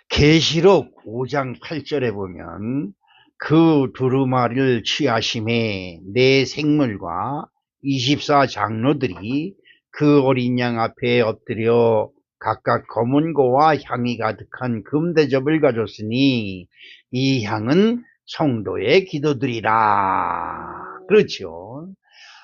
계시록 5장 8절에 보면 그 두루마리를 취하심에 내 생물과 24 장로들이 그 어린 양 앞에 엎드려 각각 검은고와 향이 가득한 금대접을 가졌으니 이 향은 성도의 기도들이라. 그렇죠.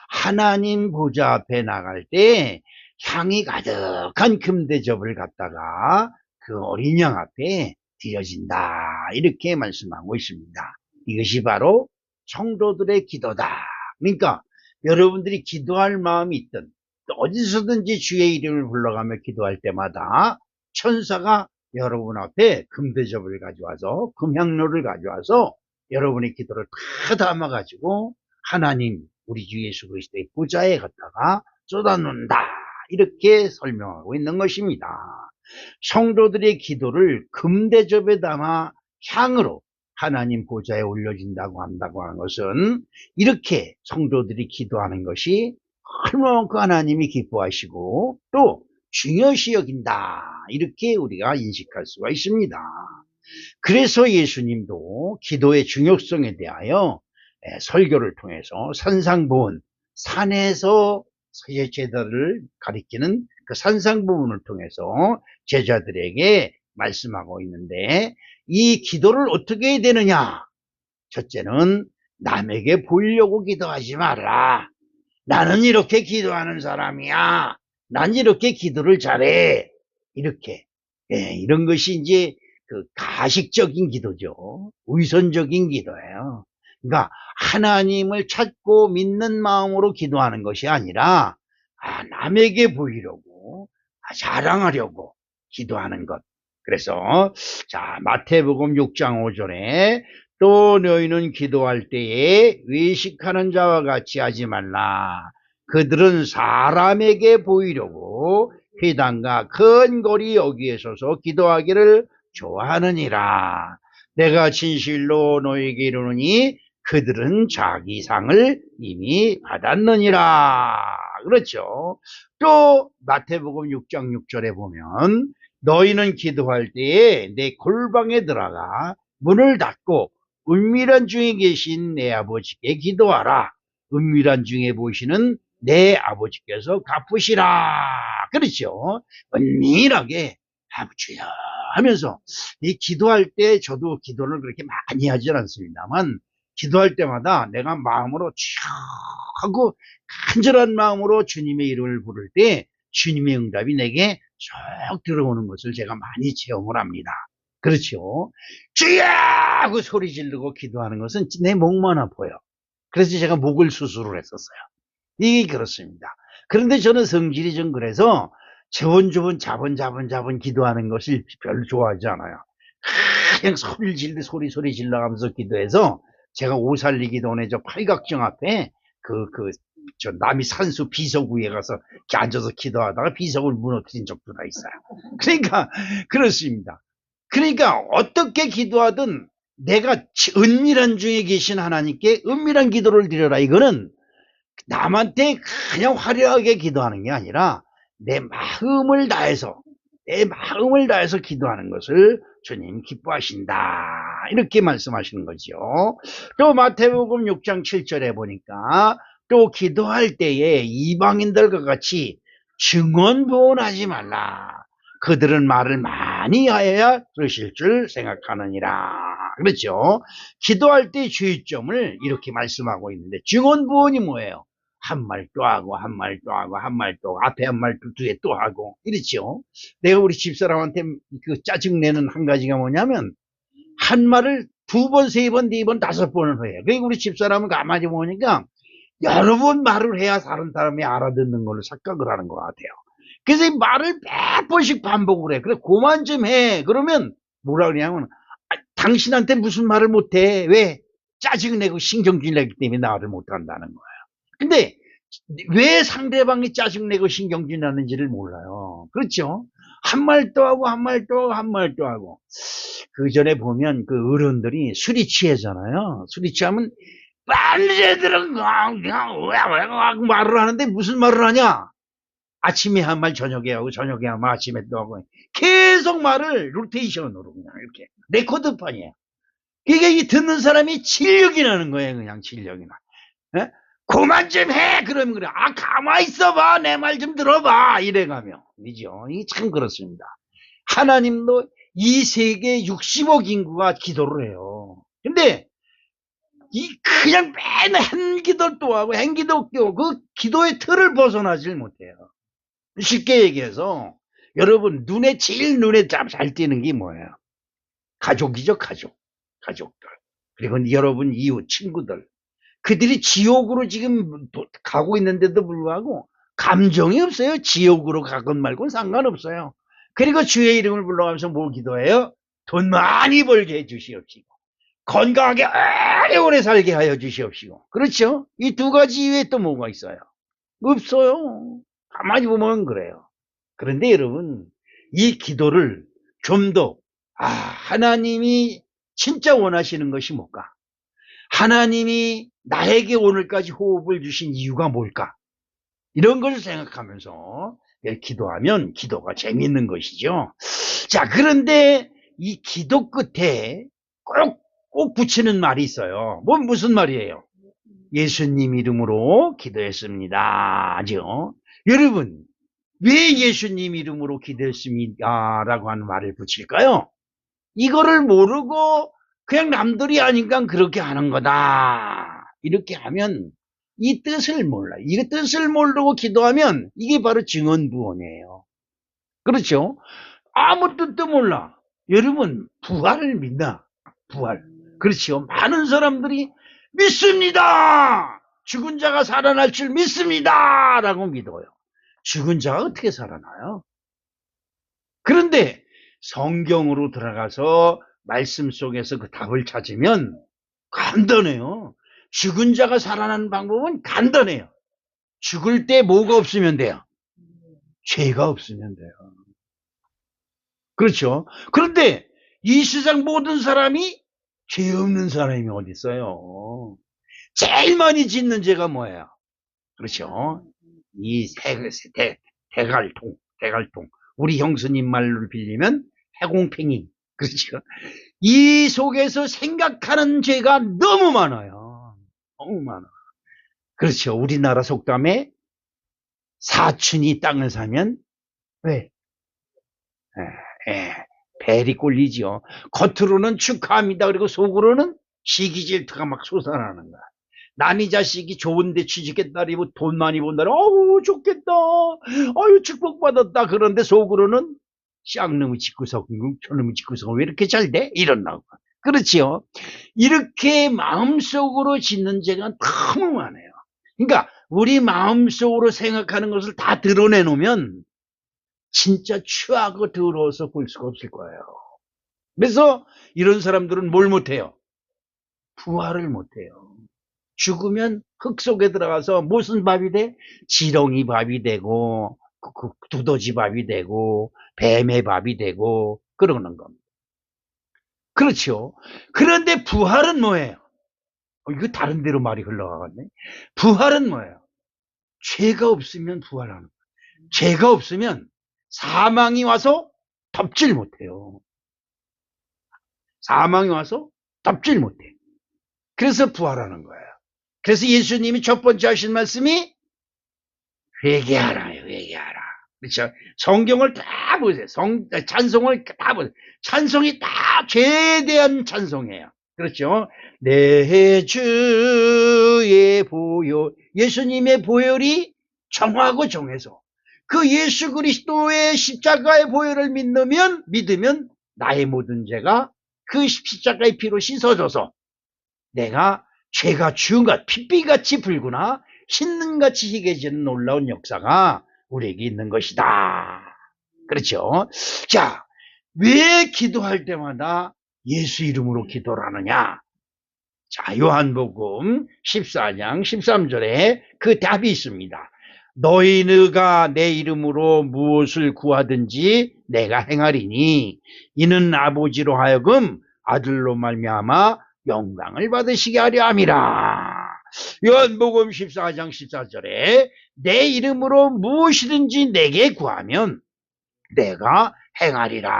하나님 보좌 앞에 나갈 때 향이 가득한 금대접을 갖다가 그 어린 양 앞에 드려진다. 이렇게 말씀하고 있습니다. 이것이 바로 성도들의 기도다. 그러니까 여러분들이 기도할 마음이 있든 어디서든지 주의 이름을 불러가며 기도할 때마다 천사가 여러분 앞에 금대접을 가져와서 금향로를 가져와서 여러분의 기도를 다 담아가지고 하나님 우리 주 예수 그리스도의 보좌에 갖다가 쏟아놓는다. 이렇게 설명하고 있는 것입니다. 성도들의 기도를 금대접에 담아 향으로 하나님 보좌에 올려진다고 한다고 하는 것은 이렇게 성도들이 기도하는 것이 얼마만큼 하나님이 기뻐하시고 또 중요시 여긴다. 이렇게 우리가 인식할 수가 있습니다. 그래서 예수님도 기도의 중요성에 대하여 설교를 통해서 산상보훈, 산에서 제자들을 가리키는 그 산상보훈을 통해서 제자들에게 말씀하고 있는데 이 기도를 어떻게 해야 되느냐? 첫째는 남에게 보이려고 기도하지 말라. 나는 이렇게 기도하는 사람이야. 난 이렇게 기도를 잘해. 이렇게. 이런 것이 이제 그 가식적인 기도죠. 위선적인 기도예요. 그러니까 하나님을 찾고 믿는 마음으로 기도하는 것이 아니라 남에게 보이려고 자랑하려고 기도하는 것. 그래서 자 마태복음 6장 5절에 또 너희는 기도할 때에 외식하는 자와 같이 하지 말라. 그들은 사람에게 보이려고 회당과 큰 거리 여기에 서서 기도하기를 좋아하느니라. 내가 진실로 너희에게 이르노니 그들은 자기 상을 이미 받았느니라. 그렇죠. 또 마태복음 6장 6절에 보면 너희는 기도할 때에 내 골방에 들어가 문을 닫고 은밀한 중에 계신 내 아버지께 기도하라. 은밀한 중에 보시는 내 아버지께서 갚으시라. 그렇죠. 은밀하게 아버지야 하면서 이 기도할 때 저도 기도를 그렇게 많이 하진 않습니다만 기도할 때마다 내가 마음으로 하고 간절한 마음으로 주님의 이름을 부를 때 주님의 응답이 내게 쏙 들어오는 것을 제가 많이 체험을 합니다. 그렇죠. 주여! 하고 소리 지르고 기도하는 것은 내 목만 아파요. 그래서 제가 목을 수술을 했었어요. 이게 그렇습니다. 그런데 저는 성질이 좀 그래서 저번저번 자번 기도하는 것을 별로 좋아하지 않아요. 그냥 소리 질러가면서 기도해서 제가 오살리기도원의 저 팔각정 앞에 저 남이 산수 비석 위에 가서 이렇게 앉아서 기도하다가 비석을 무너뜨린 적도 다 있어요. 그러니까 그렇습니다. 그러니까 어떻게 기도하든 내가 은밀한 중에 계신 하나님께 은밀한 기도를 드려라. 이거는 남한테 그냥 화려하게 기도하는 게 아니라 내 마음을 다해서 기도하는 것을 주님 기뻐하신다. 이렇게 말씀하시는 거죠. 또 마태복음 6장 7절에 보니까 또 기도할 때에 이방인들과 같이 증언부언하지 말라. 그들은 말을 많이 하여야 들으실 줄 생각하느니라. 그렇죠. 기도할 때 주의점을 이렇게 말씀하고 있는데 증언부언이 뭐예요? 한 말 또 하고 한 말 또 하고 한 말 또 앞에 한 말 또 뒤에 또 하고 이렇죠. 내가 우리 집사람한테 그 짜증내는 한 가지가 뭐냐면 한 말을 두 번, 세 번, 네 번, 다섯 번을 해요. 그러니까 우리 집사람은 가만히 보니까 여러 번 말을 해야 다른 사람이 알아듣는 걸로 착각을 하는 것 같아요. 그래서 이 말을 몇 번씩 반복을 해. 그래 그만 좀 해. 그러면 뭐라 그러냐면 당신한테 무슨 말을 못해. 왜? 짜증내고 신경질 내기 때문에 말을 못한다는 거예요. 근데 왜 상대방이 짜증내고 신경질 나는지를 몰라요. 그렇죠? 한 말 또 하고 한 말 또 한 말 또 하고 그 전에 보면 그 어른들이 술이 취하잖아요. 술이 취하면 빨리 애들은 그냥 말을 하는데 무슨 말을 하냐? 아침에 한 말 저녁에 하고 저녁에 한 말 아침에 또 하고 계속 말을 로테이션으로 그냥 이렇게 레코드판이에요. 그게 이 듣는 사람이 진력이 나는 거예요. 그냥 진력이 나. 예? 그만 좀 해! 그러면 그래. 아, 가만히 있어봐. 내 말 좀 들어봐. 이래가며. 그죠? 이게 참 그렇습니다. 하나님도 이 세계 60억 인구가 기도를 해요. 근데 그냥 맨 한기도 또 하고 행기도 또 그 기도의 틀을 벗어나질 못해요. 쉽게 얘기해서 여러분 제일 눈에 잘 띄는 게 뭐예요? 가족이죠. 가족들. 그리고 여러분 이웃 친구들. 그들이 지옥으로 지금 가고 있는데도 불구하고 감정이 없어요. 지옥으로 가건 말고는 상관없어요. 그리고 주의 이름을 불러가면서 뭘 기도해요? 돈 많이 벌게 해주시옵시고 건강하게 오래오래 살게 하여 주시옵시고. 그렇죠? 이 두 가지 이외에 또 뭐가 있어요? 없어요. 가만히 보면 그래요. 그런데 여러분 이 기도를 좀 더 하나님이 진짜 원하시는 것이 뭘까? 하나님이 나에게 오늘까지 호흡을 주신 이유가 뭘까? 이런 것을 생각하면서 기도하면 기도가 재미있는 것이죠. 자, 그런데 이 기도 끝에 꼭 붙이는 말이 있어요. 무슨 말이에요? 예수님 이름으로 기도했습니다. 죠? 여러분, 왜 예수님 이름으로 기도했습니까? 라고 하는 말을 붙일까요? 이거를 모르고 그냥 남들이 아니까 그렇게 하는 거다. 이렇게 하면 이 뜻을 몰라. 이 뜻을 모르고 기도하면 이게 바로 증언부언이에요. 그렇죠? 아무 뜻도 몰라. 여러분 부활을 믿나? 부활. 그렇죠. 많은 사람들이 믿습니다. 죽은 자가 살아날 줄 믿습니다. 라고 믿어요. 죽은 자가 어떻게 살아나요? 그런데 성경으로 들어가서 말씀 속에서 그 답을 찾으면 간단해요. 죽은 자가 살아나는 방법은 간단해요. 죽을 때 뭐가 없으면 돼요? 죄가 없으면 돼요. 그렇죠? 그런데 이 세상 모든 사람이 죄 없는 사람이 어디 있어요? 제일 많이 짓는 죄가 뭐예요? 그렇죠? 이 대갈통. 우리 형수님 말로 빌리면 해공팽이. 그렇죠? 이 속에서 생각하는 죄가 너무 많아요. 너무 많아. 그렇죠. 우리나라 속담에 사춘이 땅을 사면 왜? 벨이 꼴리죠. 겉으로는 축하합니다. 그리고 속으로는 시기 질투가 막 솟아나는 거야. 남이 자식이 좋은데 취직했다, 돈 많이 번다, 어우, 좋겠다. 어유 축복받았다. 그런데 속으로는 쌍놈의 집구석, 저놈의 집구석 왜 이렇게 잘 돼? 이런다고. 그렇지요. 이렇게 마음속으로 짓는 죄가 너무 많아요. 그러니까 우리 마음속으로 생각하는 것을 다 드러내놓으면 진짜 취하고 더러워서 볼 수가 없을 거예요. 그래서 이런 사람들은 뭘 못해요? 부활을 못해요. 죽으면 흙 속에 들어가서 무슨 밥이 돼? 지렁이 밥이 되고 두더지 밥이 되고 뱀의 밥이 되고 그러는 겁니다. 그렇죠. 그런데 부활은 뭐예요? 이거 다른 데로 말이 흘러가겠네. 부활은 뭐예요? 죄가 없으면 부활하는 거예요. 죄가 없으면 사망이 와서 덮질 못해요. 사망이 와서 덮질 못해. 그래서 부활하는 거예요. 그래서 예수님이 첫 번째 하신 말씀이 회개하라요. 회개하라. 그렇죠? 성경을 다 보세요. 찬송을 다 보세요. 찬송이 다 죄에 대한 찬송이에요. 그렇죠? 내 주의 보혈, 예수님의 보혈이 정하고 정해서 그 예수 그리스도의 십자가의 보혈을 믿으면 나의 모든 죄가 그 십자가의 피로 씻어져서 내가 죄가 주은 것, 핏비같이 불구나 씻는같이 희게지는 놀라운 역사가 우리에게 있는 것이다. 그렇죠? 자, 왜 기도할 때마다 예수 이름으로 기도를 하느냐? 자, 요한복음 14장 13절에 그 답이 있습니다. 너희가 내 이름으로 무엇을 구하든지 내가 행하리니 이는 아버지로 하여금 아들로 말미암아 영광을 받으시게 하려 함이라. 요한복음 14장 14절에 내 이름으로 무엇이든지 내게 구하면 내가 행하리라.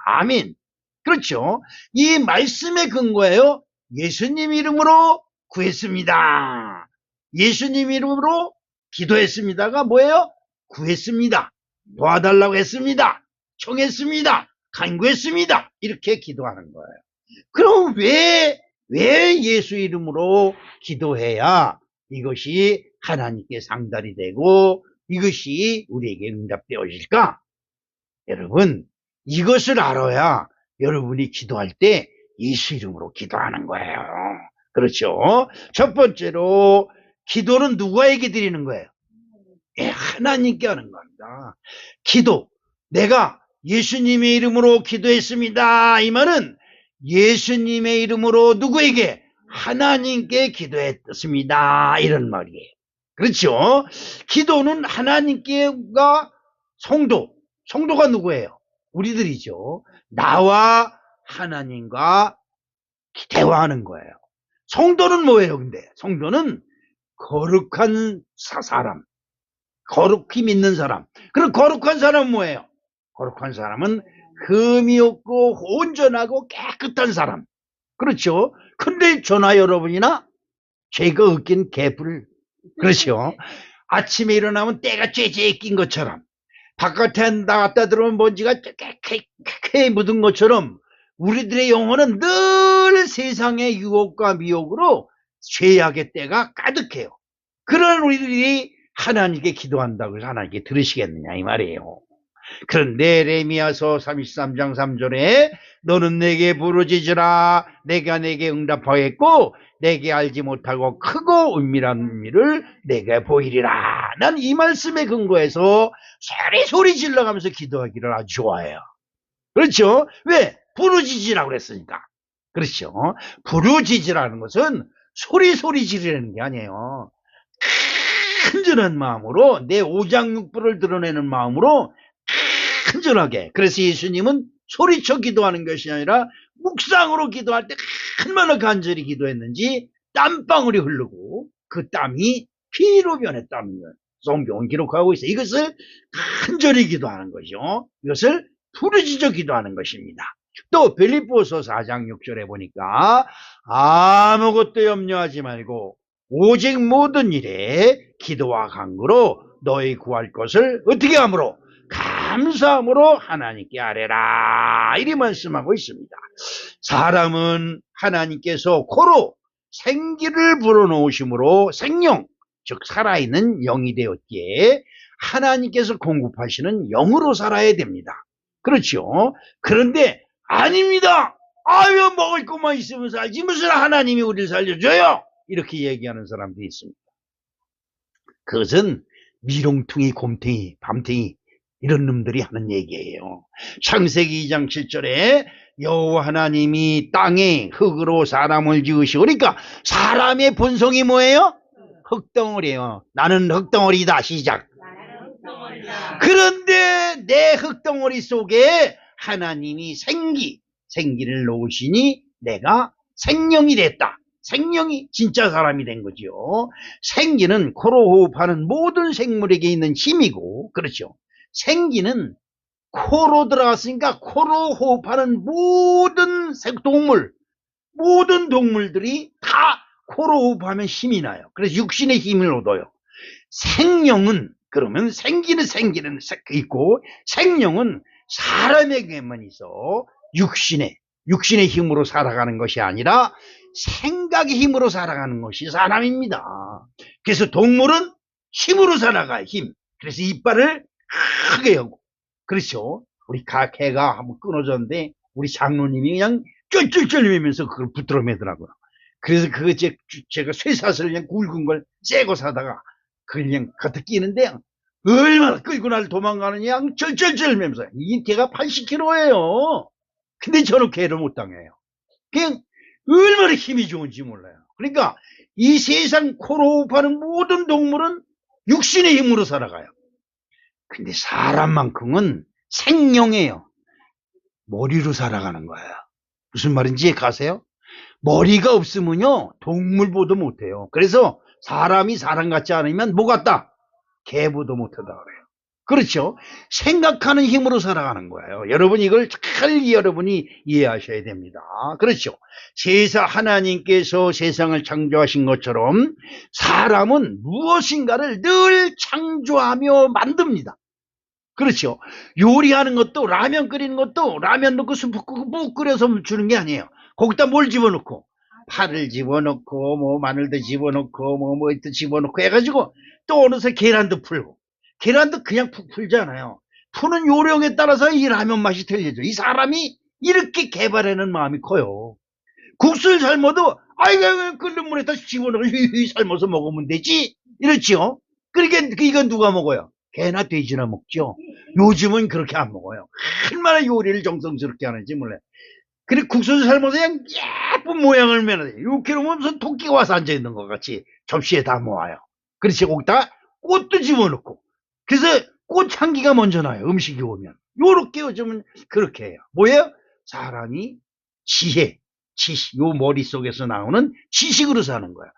아멘. 그렇죠. 이 말씀의 근거예요. 예수님 이름으로 구했습니다. 예수님 이름으로 기도했습니다가 뭐예요? 구했습니다. 도와달라고 했습니다. 청했습니다. 간구했습니다. 이렇게 기도하는 거예요. 그럼 왜 예수 이름으로 기도해야 이것이 하나님께 상달이 되고 이것이 우리에게 응답되어질까? 여러분, 이것을 알아야 여러분이 기도할 때 예수 이름으로 기도하는 거예요. 그렇죠? 첫 번째로 기도는 누구에게 드리는 거예요? 하나님께 하는 겁니다. 기도, 내가 예수님의 이름으로 기도했습니다. 이 말은 예수님의 이름으로 누구에게? 하나님께 기도했습니다. 이런 말이에요. 그렇죠? 기도는 하나님께가 성도가 누구예요? 우리들이죠. 나와 하나님과 대화하는 거예요. 성도는 뭐예요, 근데? 성도는 거룩한 사람, 거룩히 믿는 사람. 그럼 거룩한 사람은 뭐예요? 거룩한 사람은 흠이 없고 온전하고 깨끗한 사람. 그렇죠? 근데 저나 여러분이나 죄가 엮인 개불. 그렇죠? 아침에 일어나면 때가 쬐쬐 낀 것처럼 바깥에 나갔다 들어오면 먼지가 깨끗하게 묻은 것처럼 우리들의 영혼은 늘 세상의 유혹과 미혹으로 죄악의 때가 가득해요. 그런 우리들이 하나님께 기도한다고 해서 하나님께 들으시겠느냐 이 말이에요. 그런데 레미야서 33장 3절에 너는 내게 부르짖으라 내가 내게 응답하겠고 내게 알지 못하고 크고 은밀한 일을 내게 보이리라. 난 이 말씀에 근거해서 소리 질러가면서 기도하기를 아주 좋아해요. 그렇죠? 왜? 부르짖으라고 그랬으니까. 그렇죠? 부르짖으라는 것은 소리 지르는 게 아니에요. 간절한 마음으로 내 오장육부를 드러내는 마음으로 간절하게. 그래서 예수님은 소리쳐 기도하는 것이 아니라 묵상으로 기도할 때 얼마나 간절히 기도했는지 땀방울이 흐르고 그 땀이 피로 변했다는 걸 성경은 기록하고 있어요. 이것을 간절히 기도하는 거죠. 이것을 부르짖어 기도하는 것입니다. 또 빌립보서 4장 6절에 보니까 아무것도 염려하지 말고 오직 모든 일에 기도와 간구로 너희 구할 것을 어떻게 함으로? 감사함으로 하나님께 아뢰라. 이리 말씀하고 있습니다. 사람은 하나님께서 코로 생기를 불어넣으심으로 생명, 즉 살아있는 영이 되었기에 하나님께서 공급하시는 영으로 살아야 됩니다. 그렇죠? 그런데 아닙니다. 아유 먹을 것만 있으면 살지 무슨 하나님이 우리를 살려줘요? 이렇게 얘기하는 사람들이 있습니다. 그것은 미롱퉁이, 곰탱이, 밤탱이 이런 놈들이 하는 얘기예요. 창세기 2장 7절에 여호와 하나님이 땅에 흙으로 사람을 지으시고 그러니까 사람의 본성이 뭐예요? 흙덩어리예요. 나는 흙덩어리다. 시작. 그런데 내 흙덩어리 속에 하나님이 생기를 놓으시니 내가 생명이 됐다. 생명이 진짜 사람이 된 거죠. 생기는 코로 호흡하는 모든 생물에게 있는 힘이고, 그렇죠. 생기는 코로 들어갔으니까 코로 호흡하는 모든 동물들이 다 코로 호흡하면 힘이 나요. 그래서 육신의 힘을 얻어요. 생명은 그러면 생기는 있고 생명은 사람에게만 있어 육신의 힘으로 살아가는 것이 아니라 생각의 힘으로 살아가는 것이 사람입니다. 그래서 동물은 힘으로 살아가요. 힘. 그래서 이빨을 크게 하고 그렇죠. 우리 개가 한번 끊어졌는데 우리 장로님이 그냥 쫄쫄쫄 매면서 그걸 붙들어 매더라고요. 그래서 그거 제가 쇠사슬 그냥 굵은 걸 쎄고 사다가 그걸 그냥 갖다 끼는데 얼마나 끌고 날 도망가느냐 쩔쩔쩔 매면서 이 개가 80kg예요. 근데 저는 개를 못 당해요. 그냥 얼마나 힘이 좋은지 몰라요. 그러니까 이 세상 코로 호흡하는 모든 동물은 육신의 힘으로 살아가요. 근데 사람만큼은 생명이에요. 머리로 살아가는 거예요. 무슨 말인지 가세요? 머리가 없으면요 동물보도 못해요. 그래서 사람이 사람 같지 않으면 뭐 같다? 개보도 못하다 그래요. 그렇죠? 생각하는 힘으로 살아가는 거예요. 여러분 이걸 잘 여러분이 이해하셔야 됩니다. 그렇죠? 하나님께서 세상을 창조하신 것처럼 사람은 무엇인가를 늘 창조하며 만듭니다. 그렇죠? 요리하는 것도 라면 끓이는 것도 라면 넣고 스프 푹 끓여서 주는 게 아니에요. 거기다 뭘 집어넣고 파를 집어넣고 뭐 마늘도 집어넣고 뭐 또 집어넣고 해가지고 또 어느새 계란도 풀고 계란도 그냥 푹 풀잖아요. 푸는 요령에 따라서 이 라면 맛이 틀리죠. 이 사람이 이렇게 개발하는 마음이 커요. 국수를 삶아도 아이고 끓는 물에다 집어넣고 삶아서 먹으면 되지 이렇지요. 그러니까 이건 누가 먹어요? 개나 돼지나 먹죠. 요즘은 그렇게 안 먹어요. 얼마나 요리를 정성스럽게 하는지 몰라요. 그리고 국수를 삶아서 그냥 예쁜 모양을 내놔요. 이렇게 놓으면 무슨 토끼가 와서 앉아있는 것 같이 접시에 다 모아요. 그렇지. 거기다가 꽃도 집어넣고. 그래서 꽃 향기가 먼저 나요. 음식이 오면. 요렇게 요즘은 그렇게 해요. 뭐예요? 사람이 지혜, 지식, 요 머릿속에서 나오는 지식으로 사는 거야.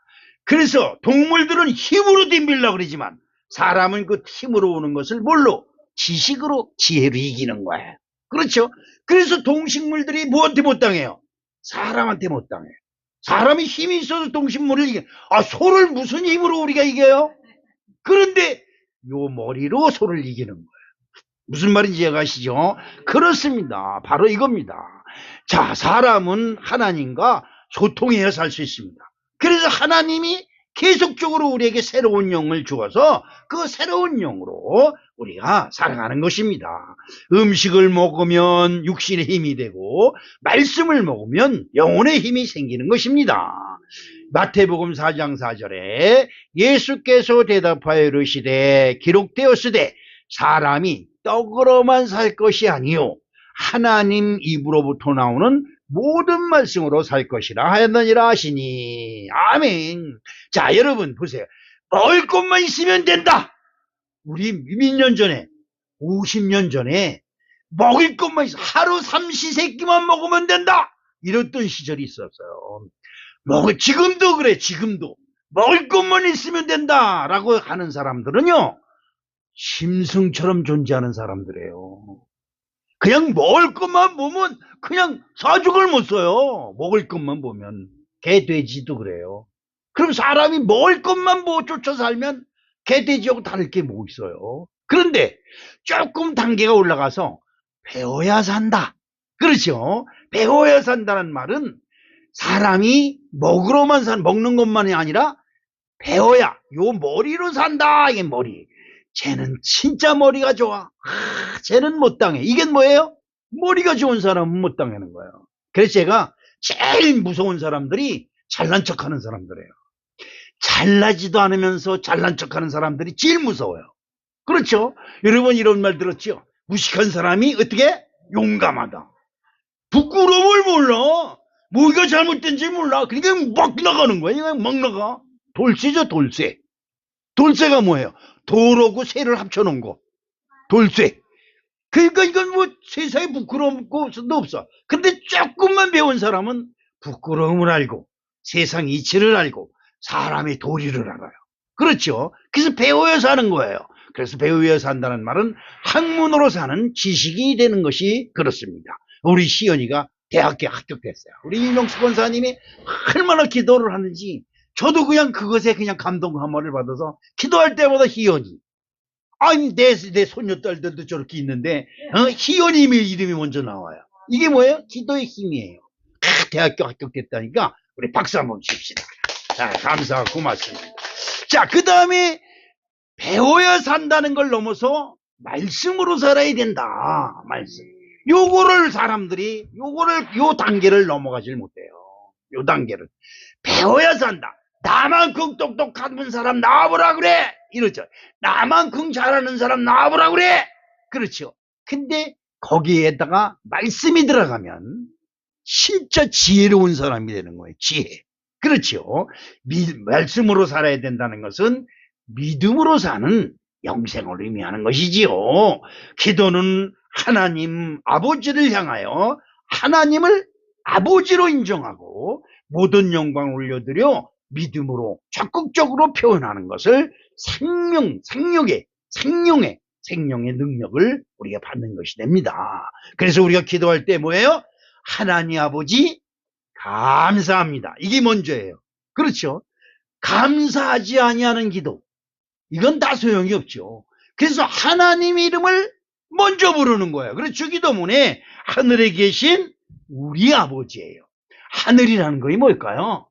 그래서 동물들은 힘으로 덤비려고 그러지만 사람은 그 힘으로 오는 것을 뭘로? 지식으로, 지혜로 이기는 거야. 그렇죠? 그래서 동식물들이 뭐한테 못 당해요? 사람한테 못 당해요. 사람이 힘이 있어서 동식물을 이겨. 소를 무슨 힘으로 우리가 이겨요? 그런데 요 머리로 소를 이기는 거예요. 무슨 말인지 이해가시죠? 그렇습니다. 바로 이겁니다. 자, 사람은 하나님과 소통해야 살 수 있습니다. 그래서 하나님이 계속적으로 우리에게 새로운 영을 주어서 그 새로운 영으로 우리가 살아가는 것입니다. 음식을 먹으면 육신의 힘이 되고 말씀을 먹으면 영혼의 힘이 생기는 것입니다. 마태복음 4장 4절에 예수께서 대답하여 이르시되 기록되었으되 사람이 떡으로만 살 것이 아니요 하나님 입으로부터 나오는 모든 말씀으로 살 것이라 하였느니라 하시니. 아멘. 자, 여러분 보세요. 먹을 것만 있으면 된다. 우리 몇 년 전에 50년 전에 먹을 것만 있어 하루 삼시세끼만 먹으면 된다 이랬던 시절이 있었어요. 지금도 그래. 지금도 먹을 것만 있으면 된다 라고 하는 사람들은요 짐승처럼 존재하는 사람들이에요. 그냥 먹을 것만 보면 그냥 사죽을 못 써요. 먹을 것만 보면. 개, 돼지도 그래요. 그럼 사람이 먹을 것만 보고 쫓아 살면 개, 돼지하고 다를 게 뭐 있어요. 그런데 조금 단계가 올라가서 배워야 산다. 그렇죠? 배워야 산다는 말은 사람이 먹는 것만이 아니라 배워야 요 머리로 산다. 이게 머리. 쟤는 진짜 머리가 좋아. 쟤는 못 당해. 이게 뭐예요? 머리가 좋은 사람은 못 당하는 거예요. 그래서 제가 제일 무서운 사람들이 잘난 척하는 사람들이에요. 잘나지도 않으면서 잘난 척하는 사람들이 제일 무서워요. 그렇죠? 여러분 이런 말 들었죠? 무식한 사람이 어떻게? 용감하다. 부끄러움을 몰라. 뭐가 잘못된지 몰라. 그러니까 막 나가는 거야. 그냥 막 나가. 돌쇠죠, 돌쇠. 돌쇠가 뭐예요? 돌하고 쇠를 합쳐놓은 거. 돌쇠. 그러니까 이건 뭐 세상에 부끄러울 것도 없어. 근데 조금만 배운 사람은 부끄러움을 알고 세상 이치를 알고 사람의 도리를 알아요. 그렇죠? 그래서 배워야 사는 거예요. 그래서 배워야 산다는 말은 학문으로 사는 지식이 되는 것이 그렇습니다. 우리 시연이가 대학교 합격했어요. 우리 윤영수 권사님이 얼마나 기도를 하는지 저도 그냥 그것에 그냥 감동 한마를 받아서 기도할 때마다 희연이. 아니, 내 손녀딸들도 저렇게 있는데, 희연이 이름이 먼저 나와요. 이게 뭐예요? 기도의 힘이에요. 대학교 합격됐다니까, 우리 박수 한번 칩시다. 자, 감사하고 고맙습니다. 자, 그 다음에 배워야 산다는 걸 넘어서 말씀으로 살아야 된다. 말씀. 요 단계를 넘어가질 못해요. 요 단계를. 배워야 산다. 나만큼 똑똑한 사람 나와보라 그래. 이러죠. 나만큼 잘하는 사람 나와보라 그래. 그렇죠. 근데 거기에다가 말씀이 들어가면 진짜 지혜로운 사람이 되는 거예요. 지혜. 그렇죠. 말씀으로 살아야 된다는 것은 믿음으로 사는 영생을 의미하는 것이지요. 기도는 하나님 아버지를 향하여 하나님을 아버지로 인정하고 모든 영광을 올려드려 믿음으로 적극적으로 표현하는 것을 생명의 능력을 우리가 받는 것이 됩니다. 그래서 우리가 기도할 때 뭐예요? 하나님 아버지 감사합니다. 이게 먼저예요. 그렇죠? 감사하지 아니하는 기도, 이건 다 소용이 없죠. 그래서 하나님 이름을 먼저 부르는 거예요. 그래서 주기도문에 하늘에 계신 우리 아버지예요. 하늘이라는 것이 뭘까요?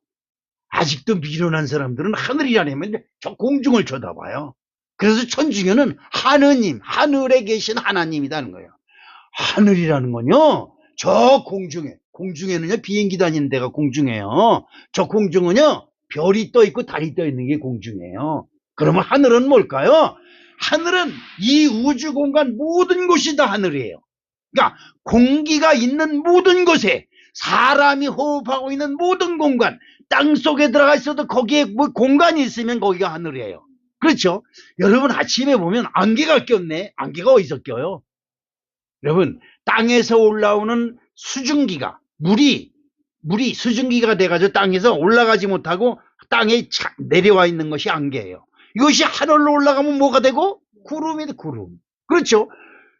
아직도 미련한 사람들은 하늘이라면 저 공중을 쳐다봐요. 그래서 천주교는 하느님, 하늘에 계신 하나님이라는 거예요. 하늘이라는 건요, 저 공중에는요, 비행기 다니는 데가 공중이에요. 저 공중은요, 별이 떠 있고 달이 떠 있는 게 공중이에요. 그러면 하늘은 뭘까요? 하늘은 이 우주 공간 모든 곳이 다 하늘이에요. 그러니까 공기가 있는 모든 곳에, 사람이 호흡하고 있는 모든 공간, 땅 속에 들어가 있어도 거기에 뭐 공간이 있으면 거기가 하늘이에요. 그렇죠? 여러분 아침에 보면 안개가 꼈네. 안개가 어디서 껴요? 여러분 땅에서 올라오는 수증기가, 물이 수증기가 돼가지고 땅에서 올라가지 못하고 땅에 내려와 있는 것이 안개예요. 이것이 하늘로 올라가면 뭐가 되고? 구름이 돼, 구름. 그렇죠?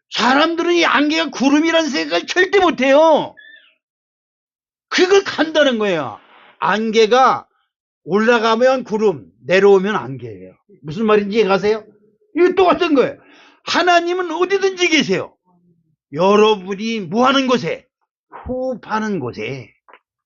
사람들은 이 안개가 구름이라는 생각을 절대 못해요. 그걸 간다는 거예요. 안개가 올라가면 구름, 내려오면 안개예요. 무슨 말인지 아세요? 이거 똑같은 거예요. 하나님은 어디든지 계세요. 여러분이 뭐 하는 곳에? 호흡하는 곳에.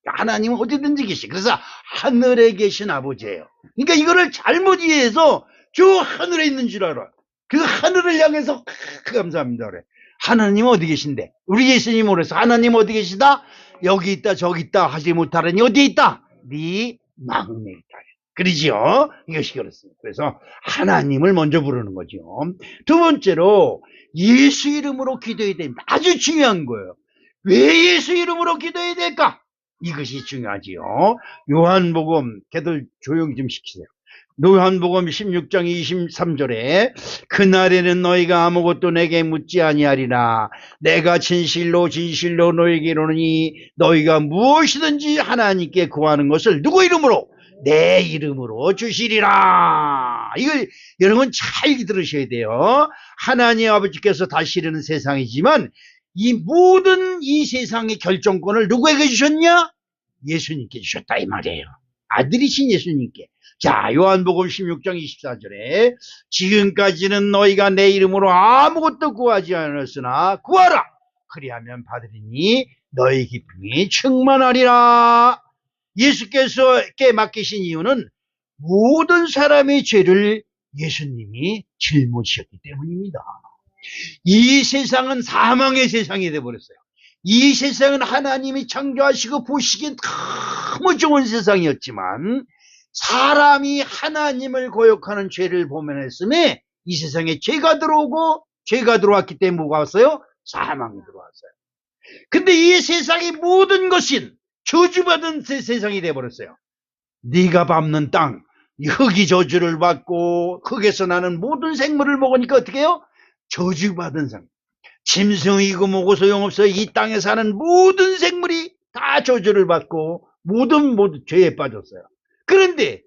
하나님은 어디든지 계시. 그래서 하늘에 계신 아버지예요. 그러니까 이거를 잘못 이해해서 저 하늘에 있는 줄 알아. 그 하늘을 향해서 감사합니다 그래. 하나님 어디 계신데? 우리 예수님 오래서 하나님 어디 계시다? 여기 있다 저기 있다 하지 못하라니 어디 있다? 네 마음에 있다. 그러지요? 이것이 그렇습니다. 그래서 하나님을 먼저 부르는 거죠. 두 번째로 예수 이름으로 기도해야 됩니다. 아주 중요한 거예요. 왜 예수 이름으로 기도해야 될까? 이것이 중요하지요. 요한복음, 걔들 조용히 좀 시키세요. 요한복음 16장 23절에 그날에는 너희가 아무것도 내게 묻지 아니하리라. 내가 진실로 너희에게 이르노니 너희가 무엇이든지 하나님께 구하는 것을 누구 이름으로? 내 이름으로 주시리라. 이걸 여러분 잘 들으셔야 돼요. 하나님 아버지께서 다스리는 세상이지만 이 모든 이 세상의 결정권을 누구에게 주셨냐? 예수님께 주셨다 이 말이에요. 아들이신 예수님께. 자, 요한복음 16장 24절에 지금까지는 너희가 내 이름으로 아무것도 구하지 않았으나 구하라. 그리하면 받으리니 너희 기쁨이 충만하리라. 예수께서께 맡기신 이유는 모든 사람의 죄를 예수님이 짊어지셨기 때문입니다. 이 세상은 사망의 세상이 되어버렸어요. 이 세상은 하나님이 창조하시고 보시기엔 너무 좋은 세상이었지만 사람이 하나님을 거역하는 죄를 범했음에 이 세상에 죄가 들어오고 죄가 들어왔기 때문에 뭐가 왔어요? 사망이 들어왔어요. 근데 이 세상의 모든 것은 저주받은 세상이 되어버렸어요. 네가 밟는 땅, 흙이 저주를 받고 흙에서 나는 모든 생물을 먹으니까 어떻게 해요? 저주받은 상. 짐승이고 뭐고 소용없어요. 이 땅에 사는 모든 생물이 다 저주를 받고 모두 죄에 빠졌어요. 그런데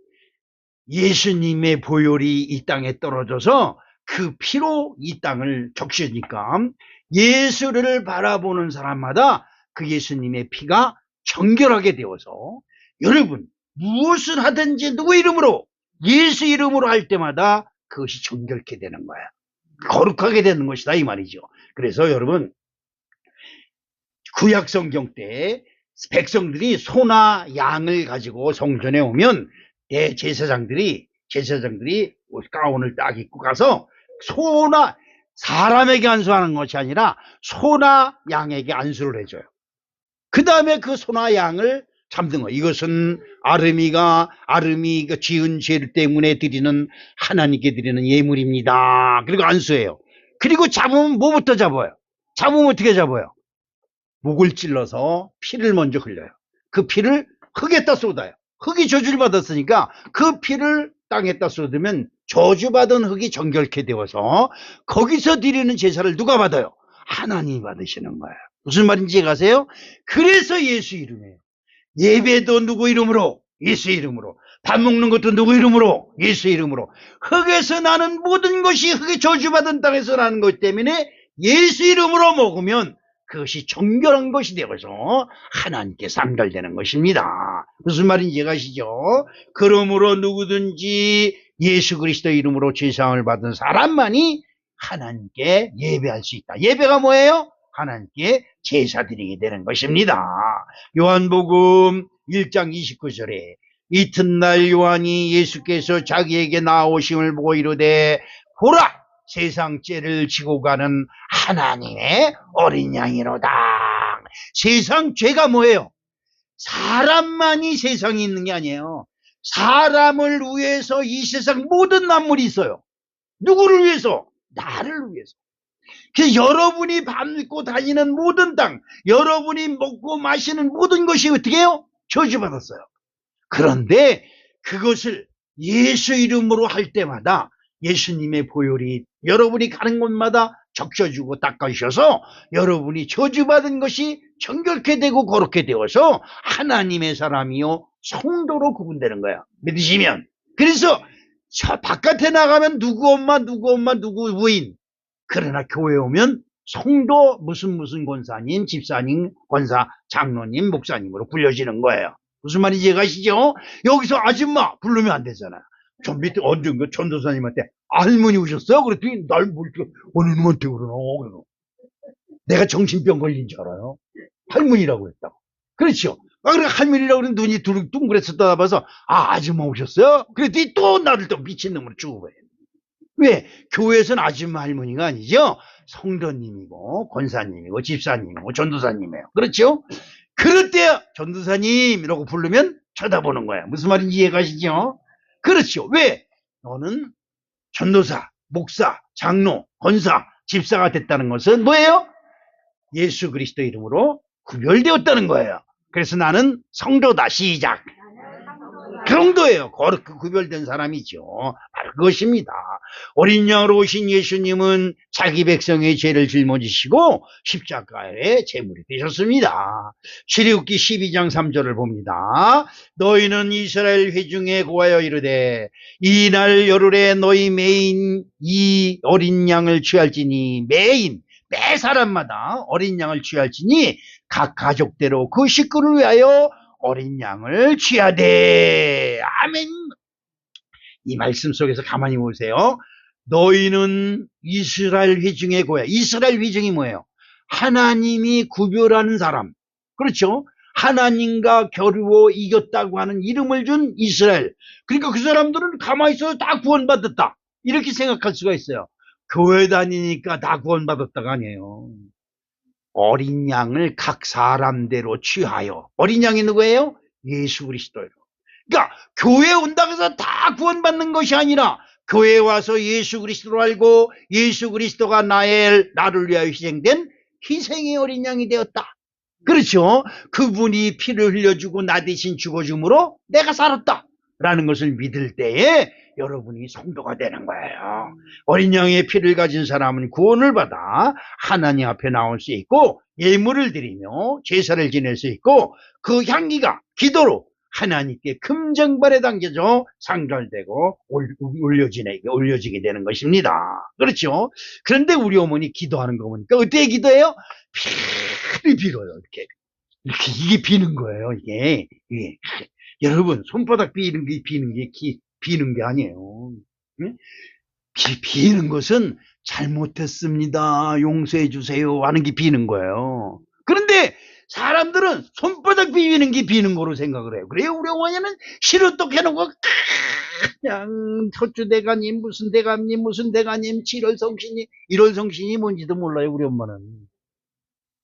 예수님의 보혈이 이 땅에 떨어져서 그 피로 이 땅을 적시니까 예수를 바라보는 사람마다 그 예수님의 피가 정결하게 되어서 여러분 무엇을 하든지 누구 이름으로 예수 이름으로 할 때마다 그것이 정결케 되는 거야. 거룩하게 되는 것이다 이 말이죠. 그래서 여러분 구약 성경 때 백성들이 소나 양을 가지고 성전에 오면 제사장들이 가운을 딱 입고 가서 소나 사람에게 안수하는 것이 아니라 소나 양에게 안수를 해줘요. 그 다음에 그 소나 양을 잡는 거예요. 이것은 아름이가 지은 죄 때문에 드리는 하나님께 드리는 예물입니다. 그리고 안수해요. 그리고 잡으면 뭐부터 잡아요? 잡으면 어떻게 잡아요? 목을 찔러서 피를 먼저 흘려요. 그 피를 흙에다 쏟아요. 흙이 저주를 받았으니까 그 피를 땅에다 쏟으면 저주받은 흙이 정결케 되어서 거기서 드리는 제사를 누가 받아요? 하나님이 받으시는 거예요. 무슨 말인지 아세요? 그래서 예수 이름이에요. 예배도 누구 이름으로? 예수 이름으로. 밥 먹는 것도 누구 이름으로? 예수 이름으로. 흙에서 나는 모든 것이 흙에 저주받은 땅에서 나는 것 때문에 예수 이름으로 먹으면 그것이 정결한 것이 되어서 하나님께 상달되는 것입니다. 무슨 말인지 아시죠? 그러므로 누구든지 예수 그리스도 이름으로 제사함을 받은 사람만이 하나님께 예배할 수 있다. 예배가 뭐예요? 하나님께 제사 드리게 되는 것입니다. 요한복음 1장 29절에 이튿날 요한이 예수께서 자기에게 나오심을 보고 이르되 보라 세상 죄를 지고 가는 하나님의 어린 양이로다. 세상 죄가 뭐예요? 사람만이 세상에 있는 게 아니에요. 사람을 위해서 이 세상 모든 만물이 있어요. 누구를 위해서? 나를 위해서. 그래서 여러분이 밟고 다니는 모든 땅, 여러분이 먹고 마시는 모든 것이 어떻게 해요? 저주받았어요. 그런데 그것을 예수 이름으로 할 때마다 예수님의 보혈이 여러분이 가는 곳마다 적셔주고 닦아주셔서 여러분이 저주받은 것이 정결케 되고 거룩게 되어서 하나님의 사람이요 성도로 구분되는 거야. 믿으시면. 그래서 저 바깥에 나가면 누구 엄마 누구 부인, 그러나 교회 오면 성도 무슨 권사님, 집사님, 권사, 장로님, 목사님으로 불려지는 거예요. 무슨 말인지 아시죠? 여기서 아줌마 부르면 안 되잖아요. 저 밑에 언젠가 전도사님한테 할머니 오셨어요? 그랬더니 날 뭘 어느 놈한테 그러나? 내가 정신병 걸린 줄 알아요? 할머니라고 했다고. 그렇죠? 그래 할머니라고 그러는 눈이 둥그랬어 떠나봐서 아줌마 오셨어요? 그랬더니 또 나를 또 미친놈으로 죽어버려요. 왜? 교회에서는 아줌마 할머니가 아니죠. 성도님이고 권사님이고 집사님이고 전도사님이에요. 그렇죠? 그럴 때 전도사님이라고 부르면 쳐다보는 거야. 무슨 말인지 이해가시죠? 그렇죠. 왜? 너는 전도사, 목사, 장로, 권사, 집사가 됐다는 것은 뭐예요? 예수 그리스도 이름으로 구별되었다는 거예요. 그래서 나는 성도다. 시작. 그 정도예요. 거룩 구별된 사람이죠. 바로 그것입니다. 어린 양으로 오신 예수님은 자기 백성의 죄를 짊어지시고 십자가의 제물이 되셨습니다. 출애굽기 12장 3절을 봅니다. 너희는 이스라엘 회중에 고하여 이르되 이날 열흘에 너희 매인 이 어린 양을 취할지니 매 사람마다 어린 양을 취할지니 각 가족대로 그 식구를 위하여 어린 양을 취하되. 아멘. 이 말씀 속에서 가만히 보세요. 너희는 이스라엘 회중에 고야. 이스라엘 회중이 뭐예요? 하나님이 구별하는 사람. 그렇죠? 하나님과 겨루어 이겼다고 하는 이름을 준 이스라엘. 그러니까 그 사람들은 가만히 있어도 다 구원받았다. 이렇게 생각할 수가 있어요. 교회 다니니까 다 구원받았다가 아니에요. 어린 양을 각 사람대로 취하여. 어린 양이 누구예요? 예수 그리스도예요. 그러니까 교회에 온다고 해서 다 구원받는 것이 아니라 교회에 와서 예수 그리스도로 알고 예수 그리스도가 나를 위하여 희생된 희생의 어린 양이 되었다. 그렇죠? 그분이 피를 흘려주고 나 대신 죽어줌으로 내가 살았다 라는 것을 믿을 때에 여러분이 성도가 되는 거예요. 어린 양의 피를 가진 사람은 구원을 받아 하나님 앞에 나올 수 있고 예물을 드리며 제사를 지낼 수 있고 그 향기가 기도로 하나님께 금정발에 담겨져 상달되고 올려지게 되는 것입니다. 그렇죠? 그런데 우리 어머니 기도하는 거 보니까 어떻게 기도해요? 피를 빌어요. 이렇게 이게 비는 거예요. 이게. 여러분 손바닥 비는 게 아니에요. 비는 것은 잘못했습니다. 용서해 주세요 하는 게 비는 거예요. 그런데 사람들은 손바닥 비비는 게 비는 거로 생각을 해요. 그래요. 우리 어머니는 시루떡 해놓고 그냥 터주대가님 무슨 대가님 7월성신이 뭔지도 몰라요. 우리 엄마는.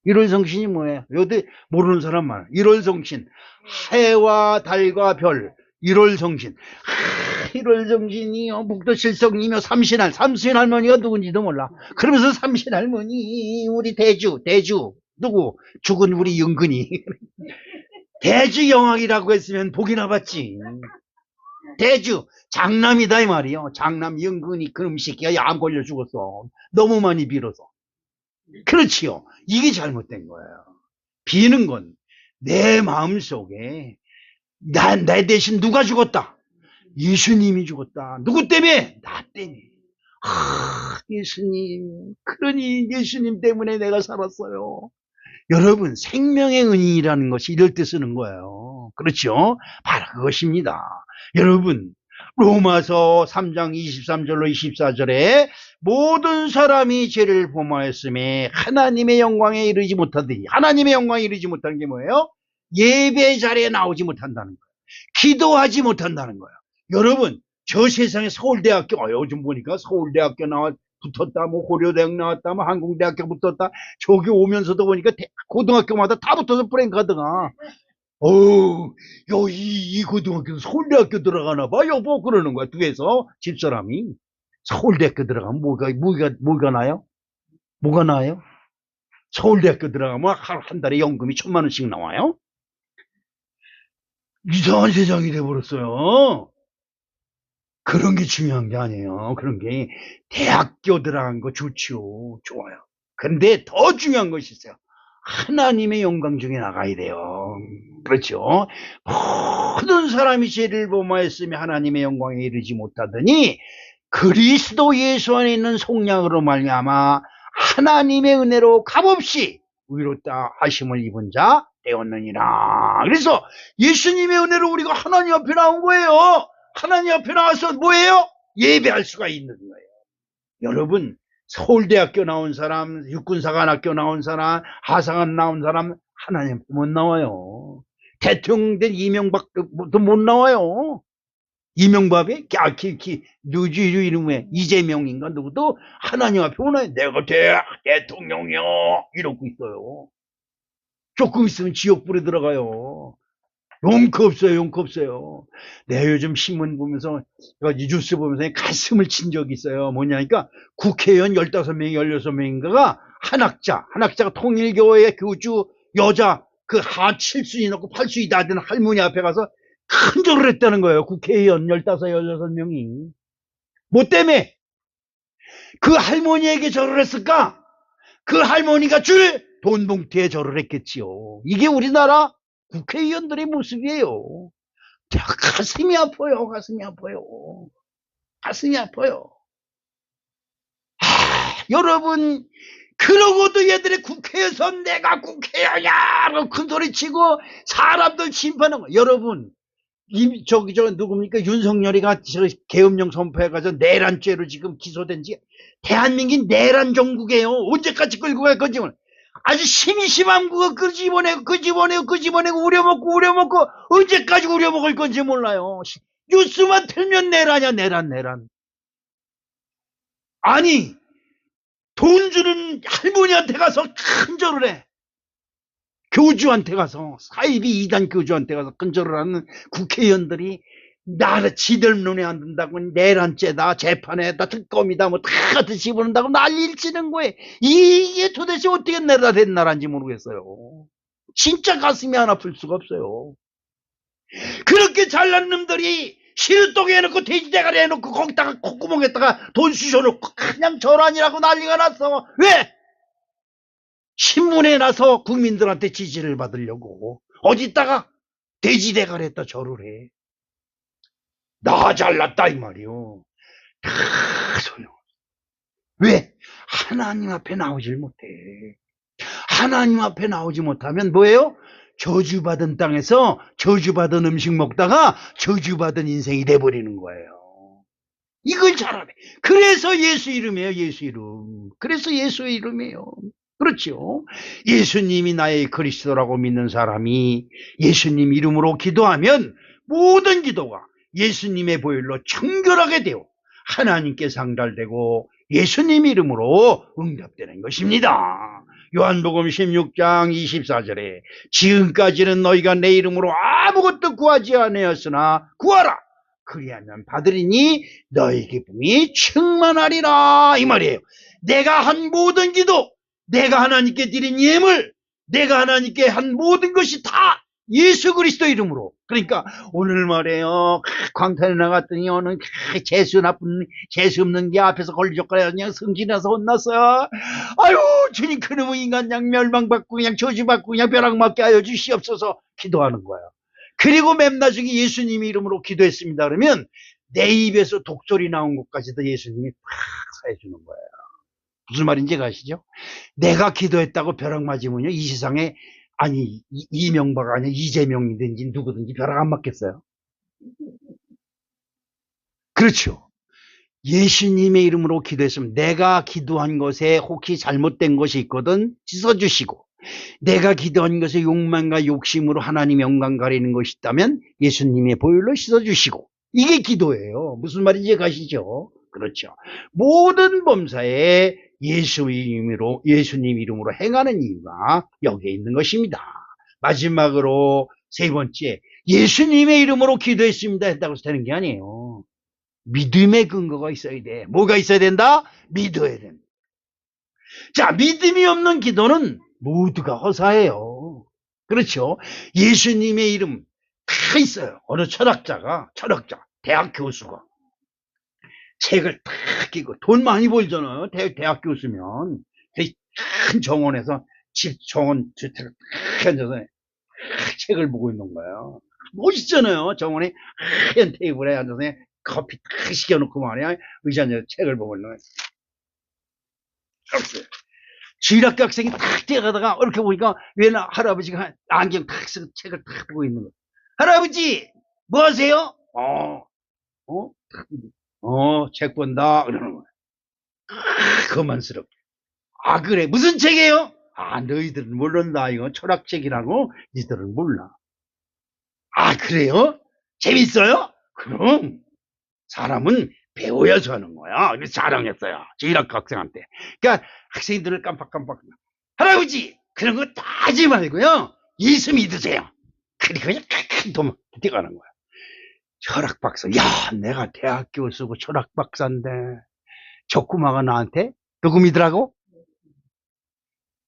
1월성신이 뭐예요? 여기 모르는 사람 많아요. 1월성신 해와 달과 별 1월성신 1월성신이요 북도실성이며 삼신할머니가 누군지도 몰라. 그러면서 삼신할머니 우리 대주 누구? 죽은 우리 영근이 대주 영왕이라고 했으면 복이나 받지. 대주 장남이다 이 말이요. 장남 영근이 그놈 새끼가 약 걸려 죽었어. 너무 많이 빌어서. 그렇지요. 이게 잘못된 거예요. 비는 건 내 마음속에 내 대신 누가 죽었다. 예수님이 죽었다. 누구 때문에? 나 때문에. 예수님, 그러니 예수님 때문에 내가 살았어요. 여러분, 생명의 은인이라는 것이 이럴 때 쓰는 거예요. 그렇죠? 바로 그것입니다. 여러분, 로마서 3장 23절로 24절에 모든 사람이 죄를 범하였음에 하나님의 영광에 이르지 못하더니, 하나님의 영광에 이르지 못하는 게 뭐예요? 예배 자리에 나오지 못한다는 거예요. 기도하지 못한다는 거예요. 여러분, 저 세상에 서울대학교, 요즘 보니까 서울대학교 붙었다, 뭐 고려대학 나왔다, 뭐 한국대학교 붙었다, 저기 오면서도 보니까 고등학교마다 다 붙어서 프랭카드가, 이 고등학교 서울대학교 들어가나 봐, 여보, 그러는 거야. 뒤에서 집사람이. 서울대학교 들어가면 뭐가 나요? 뭐가 나요? 서울대학교 들어가면 한 달에 연금이 1,000만 원씩 나와요? 이상한 세상이 돼버렸어요. 그런 게 중요한 게 아니에요. 그런 게 대학교 들어간 거 좋죠. 좋아요. 근데 더 중요한 것이 있어요. 하나님의 영광 중에 나가야 돼요. 그렇죠. 모든 사람이 죄를 범하였으며 하나님의 영광에 이르지 못하더니 그리스도 예수 안에 있는 속량으로 말미암아 하나님의 은혜로 값없이 의롭다 하심을 입은 자 되었느니라. 그래서 예수님의 은혜로 우리가 하나님 앞에 나온 거예요. 하나님 앞에 나와서 뭐예요? 예배할 수가 있는 거예요. 여러분, 서울대학교 나온 사람, 육군사관학교 나온 사람, 하사관 나온 사람 하나님 앞에 못 나와요. 대통령 된 이명박도 못 나와요. 이명박이 누구 이름에 이재명인가 누구도 하나님 앞에 오나요? 내가 대통령이요 이러고 있어요. 조금 있으면 지옥불에 들어가요. 용크 없어요. 용크 없어요. 내가 요즘 신문 보면서 이 뉴스 보면서 가슴을 친 적이 있어요. 뭐냐니까 국회의원 15명이 16명인가가 한학자가 통일교회 교주 여자 그 하 7순위 넣고 8순위 다 되는 할머니 앞에 가서 큰 절을 했다는 거예요. 국회의원 15, 16명이. 뭐 때문에 그 할머니에게 절을 했을까? 그 할머니가 줄 돈 봉투에 절을 했겠지요. 이게 우리나라 국회의원들의 모습이에요. 가슴이 아파요. 가슴이 아파요. 가슴이 아파요. 여러분, 그러고도 얘들이 국회에서 내가 국회의원이야 큰 소리 치고 사람들 심판하는 거. 여러분, 누굽니까? 윤석열이가 계엄령 선포해가지고 내란죄로 지금 기소된 지 대한민국이 내란 정국이에요. 언제까지 끌고 갈 건지. 아주 심심한 거 끄집어내고 우려먹고 언제까지 우려먹을 건지 몰라요. 뉴스만 틀면 내란이야. 내란. 아니, 돈 주는 할머니한테 가서 큰 절을 해. 교주한테 가서, 사이비 2단 교주한테 가서 근절을 하는 국회의원들이 나를 지들 눈에 안 든다고 내란죄다, 재판에다, 특검이다, 뭐 다 뒤집어낸다고 난리를 치는 거예요. 이게 도대체 어떻게 내가 된 나라인지 모르겠어요. 진짜 가슴이 안 아플 수가 없어요. 그렇게 잘난 놈들이 시루떡에 해놓고 돼지대가리 해놓고 거기다가 콧구멍에다가 돈 쑤셔놓고 그냥 절안이라고 난리가 났어. 왜? 신문에 나서 국민들한테 지지를 받으려고 어디다가 돼지대가리에다 절을 해. 나 잘났다 이 말이요. 다 소용. 왜? 하나님 앞에 나오질 못해. 하나님 앞에 나오지 못하면 뭐예요? 저주받은 땅에서 저주받은 음식 먹다가 저주받은 인생이 돼버리는 거예요. 이걸 잘 알아요. 그래서 예수 이름이에요. 예수 이름. 그래서 예수의 이름이에요. 그렇죠. 예수님이 나의 그리스도라고 믿는 사람이 예수님 이름으로 기도하면 모든 기도가 예수님의 보혈로 청결하게 되어 하나님께 상달되고 예수님 이름으로 응답되는 것입니다. 요한복음 16장 24절에 지금까지는 너희가 내 이름으로 아무것도 구하지 아니하였으나 구하라. 그리하면 받으리니 너희 기쁨이 충만하리라. 이 말이에요. 내가 한 모든 기도, 내가 하나님께 드린 예물, 내가 하나님께 한 모든 것이 다 예수 그리스도 이름으로. 그러니까 오늘 말이에요. 광탄에 나갔더니 어느 재수 없는 게 앞에서 걸리적거려 그냥 성질나서 혼났어요. 아유 주님 그놈의 인간 그냥 멸망받고 그냥 저주받고 그냥 벼락 맞게 하여 주시옵소서 기도하는 거야. 그리고 맨 나중에 예수님 이름으로 기도했습니다. 그러면 내 입에서 독소리 나온 것까지도 예수님이 다 사해주는 거예요. 무슨 말인지 아시죠? 내가 기도했다고 벼락 맞으면요, 이 세상에, 아니, 이명박 아니야, 이재명이든지 누구든지 벼락 안 맞겠어요? 그렇죠. 예수님의 이름으로 기도했으면 내가 기도한 것에 혹시 잘못된 것이 있거든 씻어주시고, 내가 기도한 것에 욕망과 욕심으로 하나님 영광 가리는 것이 있다면 예수님의 보혈로 씻어주시고, 이게 기도예요. 무슨 말인지 가시죠? 그렇죠. 모든 범사에 예수님 이름으로 행하는 이유가 여기에 있는 것입니다. 마지막으로 세 번째, 예수님의 이름으로 기도했습니다 했다고 해서 되는 게 아니에요. 믿음의 근거가 있어야 돼. 뭐가 있어야 된다? 믿어야 된다. 자, 믿음이 없는 기도는 모두가 허사예요. 그렇죠? 예수님의 이름 다 있어요. 어느 철학자, 대학 교수가 책을 탁 끼고, 돈 많이 벌잖아요. 대학 교수면. 큰 정원에서 정원 주택을 탁 앉아서 책을 보고 있는 거예요. 멋있잖아요. 정원에 하얀 테이블에 앉아서 커피 탁 시켜놓고 말이야, 의자 앉아서 책을 보고 있는 거예요. 주일학교 학생이 탁 뛰어가다가 이렇게 보니까 웬 할아버지가 안경 탁 쓰고 책을 탁 보고 있는 거예요. 할아버지, 뭐 하세요? 책 본다. 그러는 거예요. 거만스럽게. 아, 그래. 무슨 책이에요? 아, 너희들은 모른다. 이거 철학책이라고. 니들은 몰라. 아, 그래요? 재밌어요? 그럼 사람은 배워야지 하는 거야. 그래서 자랑했어요. 주일학교 학생한테. 그러니까 학생들을 깜빡깜빡. 할아버지, 그런 거 따지 말고요, 예수 믿으세요. 그리고 그냥 도망 뛰어가는 거야. 철학 박사. 야, 내가 대학 교수고 철학 박사인데 저 꼬마가 나한테 누구 믿으라고?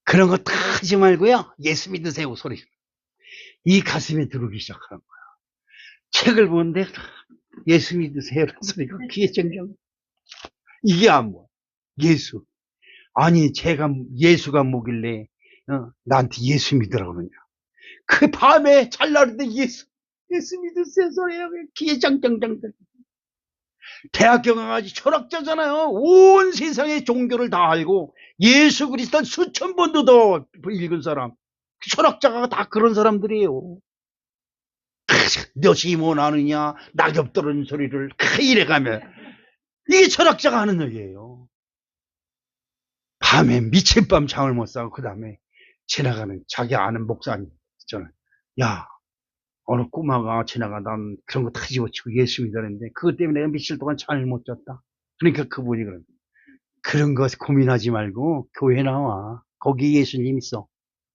그런 거 다 하지 말고요, 예수 믿으세요 소리. 이 가슴에 들어오기 시작하는 거야. 책을 보는데 예수 믿으세요 라는 소리가 귀에 쨍쨍. 이게 뭐 예수. 아니, 예수가 뭐길래 나한테 예수 믿으라고 그러냐. 그 밤에 잘나는데 예수 믿으세요 소리가 귀에 짱짱짱. 대학교 가가지고 철학자잖아요. 온 세상의 종교를 다 알고 예수 그리스도를 수천 번도 더 읽은 사람, 철학자가 다 그런 사람들이에요. 너시 뭐 나느냐, 낙엽 떨어지는 소리를 이래가며. 이게 철학자가 하는 얘기예요. 밤에 미친 밤 잠을 못 자고 그 다음에 지나가는 자기 아는 목사님 있잖아요. 야, 어느 꼬마가 지나가다 그런 거 다 집어치고 예수 믿었는데 그것 때문에 내가 며칠 동안 잠을 못 잤다. 그러니까 그분이 그런 거 고민하지 말고 교회 나와. 거기 예수님 있어.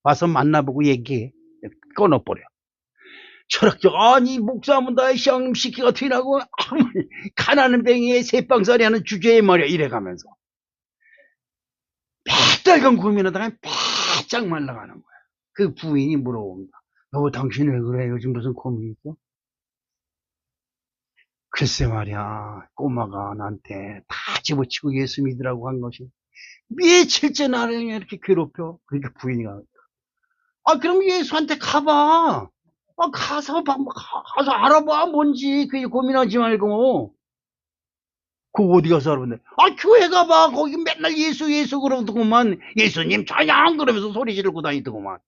와서 만나보고 얘기해. 끊어버려. 철학적, 아니 목사면 다 시험 시키가 튀라고 가난한 뱅이에 새빵살이 하는 주제에 말이야 이래가면서 몇달간 고민하다가 바짝 말라가는 거야. 그 부인이 물어봅니다. 너 당신 왜 그래? 요즘 무슨 고민이 있어? 글쎄 말이야, 꼬마가 나한테 다 집어치고 예수 믿으라고 한 것이 며칠째 나를 이렇게 괴롭혀. 그러니까 부인이가, 아 그럼 예수한테 가봐. 가서 알아봐 뭔지. 그 고민하지 말고. 그거 어디 가서 알아보네. 교회 가봐. 거기 맨날 예수 그러더구만. 예수님 찬양 그러면서 소리 지르고 다니더구만.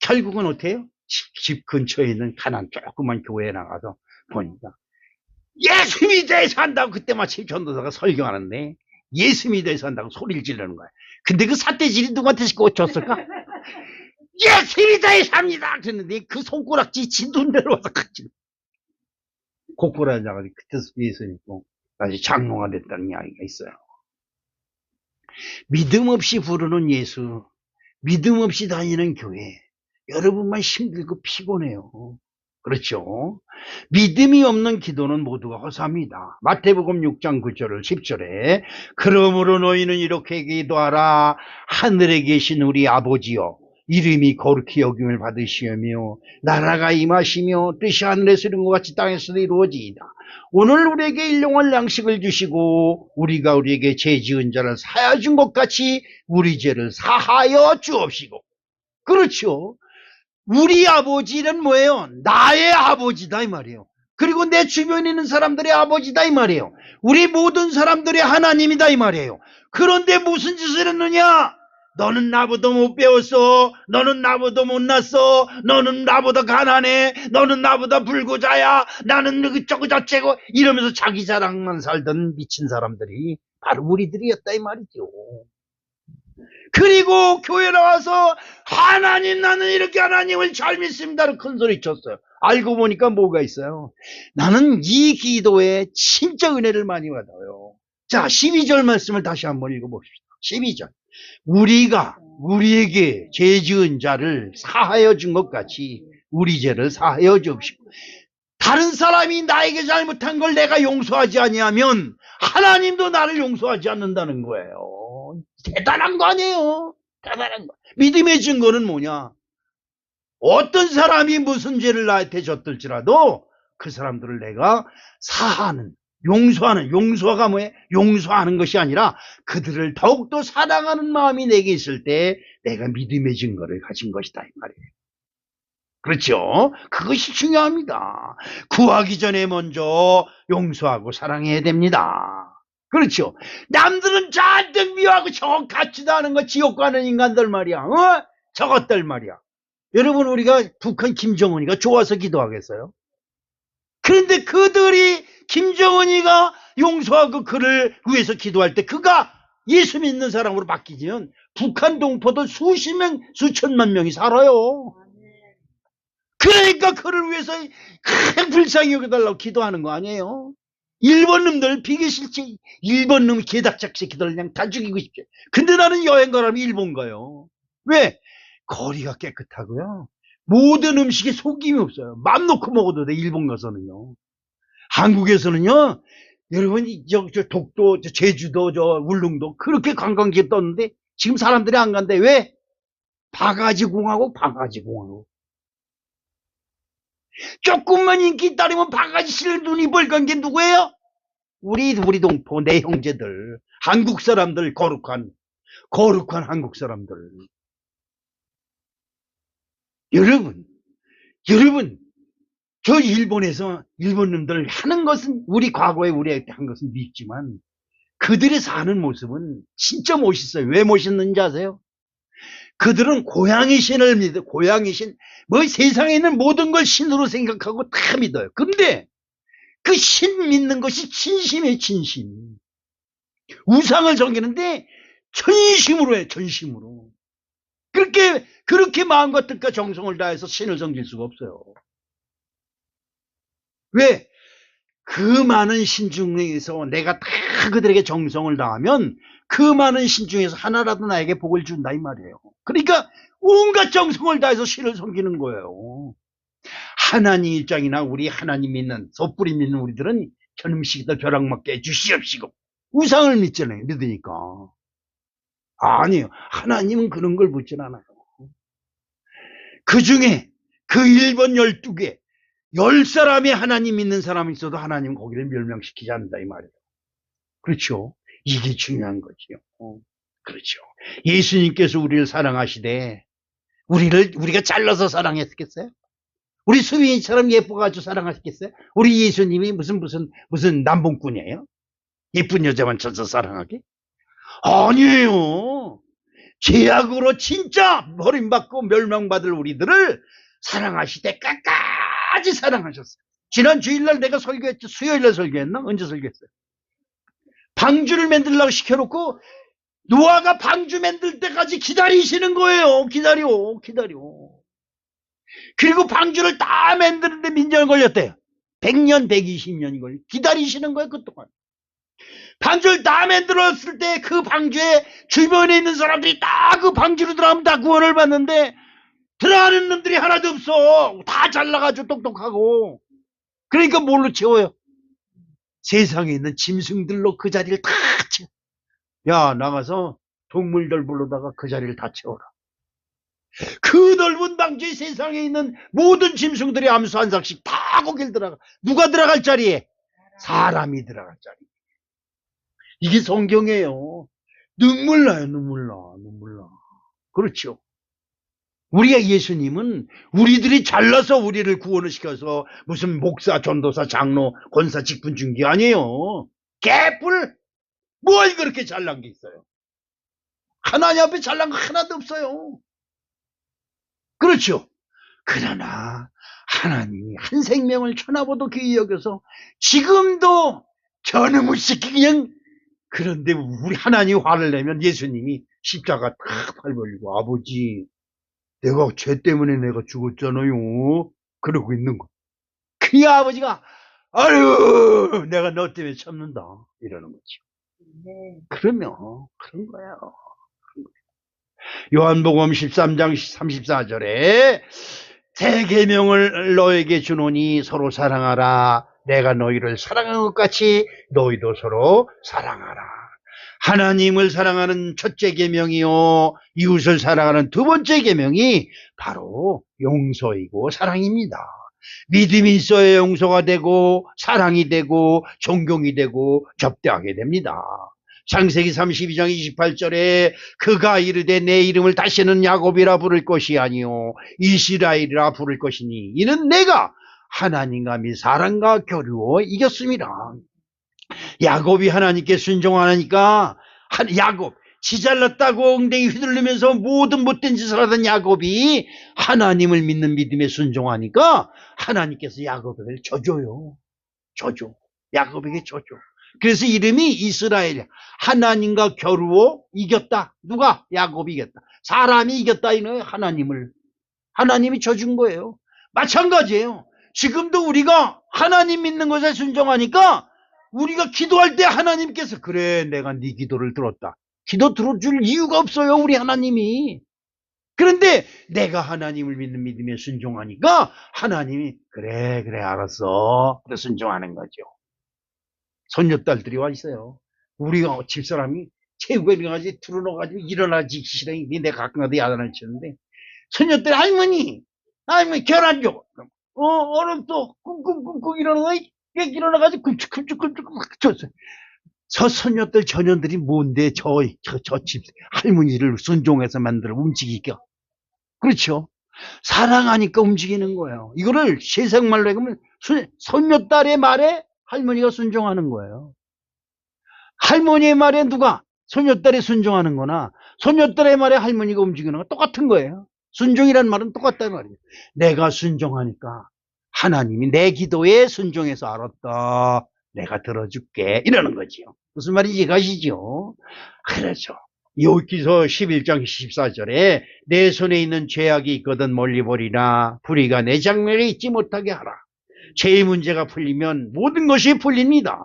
결국은 어때요? 집 근처에 있는 가난 조그만 교회에 나가서 보니까 예수 믿어야 산다고, 그때 마침 전도사가 설교하는데 예수 믿어야 산다고 소리를 지르는 거야. 근데 그 삿대질이 누구한테 꽂혔을까? 예수 믿어야 삽니다 그랬는데 그 손가락질 진돈 내려와서 같이 곡부를 앉아가지고 그때서 예수 믿고 다시 장로가 됐다는 이야기가 있어요. 믿음 없이 부르는 예수, 믿음 없이 다니는 교회, 여러분만 힘들고 피곤해요. 그렇죠? 믿음이 없는 기도는 모두가 허사합니다. 마태복음 6장 9절 10절에 그러므로 너희는 이렇게 기도하라. 하늘에 계신 우리 아버지여, 이름이 거룩히 여김을 받으시며 나라가 임하시며 뜻이 하늘에서 이룬 것 같이 땅에서도 이루어지이다. 오늘 우리에게 일용할 양식을 주시고 우리가 우리에게 죄 지은 자를 사하여 준 것 같이 우리 죄를 사하여 주옵시고. 그렇죠. 우리 아버지는 뭐예요? 나의 아버지다 이 말이에요. 그리고 내 주변에 있는 사람들의 아버지다 이 말이에요. 우리 모든 사람들의 하나님이다 이 말이에요. 그런데 무슨 짓을 했느냐? 너는 나보다 못 배웠어. 너는 나보다 못났어. 너는 나보다 가난해. 너는 나보다 불구자야. 나는 그쩌고 저쩌고 이러면서 자기 자랑만 살던 미친 사람들이 바로 우리들이었다 이 말이죠. 그리고 교회 나와서 하나님 나는 이렇게 하나님을 잘 믿습니다로 큰 소리 쳤어요. 알고 보니까 뭐가 있어요? 나는 이 기도에 진짜 은혜를 많이 받아요. 자, 12절 말씀을 다시 한번 읽어봅시다. 12절. 우리가 우리에게 죄 지은 자를 사하여 준 것 같이 우리 죄를 사하여 주옵시고, 다른 사람이 나에게 잘못한 걸 내가 용서하지 아니하면 하나님도 나를 용서하지 않는다는 거예요. 대단한 거 아니에요? 대단한 거. 믿음의 증거는 뭐냐? 어떤 사람이 무슨 죄를 나한테 졌을지라도 그 사람들을 내가 사하는, 용서하는, 용서가 뭐예요? 용서하는 것이 아니라 그들을 더욱더 사랑하는 마음이 내게 있을 때 내가 믿음의 증거를 가진 것이다 이 말이에요. 그렇죠? 그것이 중요합니다. 구하기 전에 먼저 용서하고 사랑해야 됩니다. 그렇죠? 남들은 잔뜩 미워하고 저거 같지도 않은 거 지옥 가는 인간들 말이야. 저것들 말이야. 여러분, 우리가 북한 김정은이가 좋아서 기도하겠어요? 그런데 그들이 김정은이가 용서하고 그를 위해서 기도할 때 그가 예수 믿는 사람으로 바뀌면 북한 동포들 수십 명, 수천만 명이 살아요. 그러니까 그를 위해서 큰 불쌍히 여겨달라고 기도하는 거 아니에요? 일본 놈들 비계 싫지. 일본 놈 개닭작 새끼들 그냥 다 죽이고 싶지. 근데 나는 여행 가라면 일본 가요. 왜? 거리가 깨끗하고요. 모든 음식에 속임이 없어요. 맘 놓고 먹어도 돼, 일본 가서는요. 한국에서는요, 여러분, 저 독도, 저 제주도, 저 울릉도, 그렇게 관광객 떴는데, 지금 사람들이 안 간대. 왜? 바가지공화국, 바가지공화국. 조금만 인기 따르면 바가지 실 눈이 벌건 게 누구예요? 우리 동포, 내 형제들. 한국 사람들, 거룩한 한국 사람들. 여러분, 저 일본에서 일본 놈들 하는 것은 우리 과거에 우리한테 한 것은 밉지만 그들이 사는 모습은 진짜 멋있어요. 왜 멋있는지 아세요? 그들은 고양이 신을 믿어. 고양이 신, 뭐 세상에 있는 모든 걸 신으로 생각하고 다 믿어요. 근데 그 신 믿는 것이 진심이에요, 진심. 우상을 섬기는데 전심으로 해요, 전심으로. 그렇게 마음과 뜻과 정성을 다해서 신을 섬길 수가 없어요. 왜? 그 많은 신 중에서 내가 다 그들에게 정성을 다하면 그 많은 신 중에서 하나라도 나에게 복을 준다 이 말이에요. 그러니까 온갖 정성을 다해서 신을 섬기는 거예요. 하나님 입장이나 우리 하나님 믿는 섣불리 믿는 우리들은 저놈시기들 벼락 먹게 해주시옵시고 우상을 믿잖아요. 믿으니까. 아니에요. 하나님은 그런 걸 묻진 않아요. 그 중에 그 일본 12개 10사람이 하나님 믿는 사람이 있어도 하나님은 거기를 멸망시키지 않는다 이 말이에요. 그렇죠? 이게 중요한 거지요. 그렇죠. 예수님께서 우리를 사랑하시되 우리가 잘라서 사랑했겠어요? 우리 수빈이처럼 예뻐가지고 사랑하셨겠어요? 우리 예수님이 무슨 남봉꾼이에요? 예쁜 여자만 쳐서 사랑하게? 아니에요. 죄악으로 진짜 버림받고 멸망받을 우리들을 사랑하시되 끝까지 사랑하셨어요. 지난 주일날 내가 설교했죠. 수요일날 설교했나? 언제 설교했어요? 방주를 만들려고 시켜놓고 노아가 방주 만들 때까지 기다리시는 거예요. 기다려. 그리고 방주를 다 만드는데 몇 년 걸렸대요. 100년, 120년이 걸려. 기다리시는 거예요, 그동안. 방주를 다 만들었을 때 그 방주에 주변에 있는 사람들이 다 그 방주로 들어가면 다 구원을 받는데 들어가는 놈들이 하나도 없어. 다 잘나가지고 똑똑하고. 그러니까 뭘로 채워요? 세상에 있는 짐승들로 그 자리를 다 채워. 야, 나가서 동물들 불러다가 그 자리를 다 채워라. 그 넓은 방주에 세상에 있는 모든 짐승들이 암수 한 삭씩 다 거길 들어가. 누가 들어갈 자리에? 사람이 들어갈 자리. 이게 성경이에요. 눈물 나요, 눈물 나. 그렇죠. 우리가 예수님은 우리들이 잘나서 우리를 구원을 시켜서 무슨 목사, 전도사, 장로, 권사 직분 준 게 아니에요. 개뿔! 뭘 그렇게 잘난 게 있어요? 하나님 앞에 잘난 거 하나도 없어요. 그렇죠? 그러나 하나님이 한 생명을 천하보도 귀히 여겨서 지금도 전무시키 그냥, 그런데 우리 하나님이 화를 내면 예수님이 십자가 탁 밟아올리고, 아버지 내가 죄 때문에 내가 죽었잖아요, 그러고 있는 거. 그 아버지가 아유 내가 너 때문에 참는다 이러는 거죠. 그러면 그런 거예요. 요한복음 13장 34절에 새 계명을 너에게 주노니 서로 사랑하라. 내가 너희를 사랑한 것 같이 너희도 서로 사랑하라. 하나님을 사랑하는 첫째 계명이요, 이웃을 사랑하는 두 번째 계명이 바로 용서이고 사랑입니다. 믿음이 있어야 용서가 되고 사랑이 되고 존경이 되고 접대하게 됩니다. 창세기 32장 28절에 그가 이르되 내 이름을 다시는 야곱이라 부를 것이 아니요 이스라엘이라 부를 것이니 이는 내가 하나님과 및 사람과 겨루어 이겼습니다. 야곱이 하나님께 순종하니까, 야곱 지잘났다고 엉덩이 휘둘르면서 모든 못된 짓을 하던 야곱이 하나님을 믿는 믿음에 순종하니까 하나님께서 야곱에게 줘줘요. 줘줘. 야곱에게 줘줘. 그래서 이름이 이스라엘이야. 하나님과 겨루어 이겼다. 누가? 야곱이 이겼다. 사람이 이겼다. 이는 하나님이 줘준 거예요. 마찬가지예요. 지금도 우리가 하나님 믿는 것에 순종하니까 우리가 기도할 때 하나님께서 그래 내가 네 기도를 들었다. 기도 들어줄 이유가 없어요, 우리 하나님이. 그런데 내가 하나님을 믿는 믿음에 순종하니까 하나님이 그래 알았어, 그래 순종하는 거죠. 손녀딸들이 와 있어요. 우리가 집사람이 체육에 일어나지 들어놓아가지고 일어나지 싫어니 내가 가끔 가도 야단을 치는데 손녀딸 할머니 계란 안 줘. 얼른 또 쿵쿵쿵쿵 일어나가지고 끔찍끔찍끔찍 줬어요. 저 손녀들 전현들이 뭔데 저 집 할머니를 순종해서 만들어 움직이게. 그렇죠? 사랑하니까 움직이는 거예요. 이거를 세상말로 하면 손녀딸의 말에 할머니가 순종하는 거예요. 할머니의 말에 누가? 손녀딸이 순종하는 거나 손녀딸의 말에 할머니가 움직이는 거 똑같은 거예요. 순종이란 말은 똑같다는 말이에요. 내가 순종하니까 하나님이 내 기도에 순종해서 알았다, 내가 들어줄게, 이러는 거지요. 무슨 말인지 가시죠? 그렇죠. 욥기서 11장 14절에 내 손에 있는 죄악이 있거든 멀리 버리라. 불의가 내 장면에 있지 못하게 하라. 죄의 문제가 풀리면 모든 것이 풀립니다.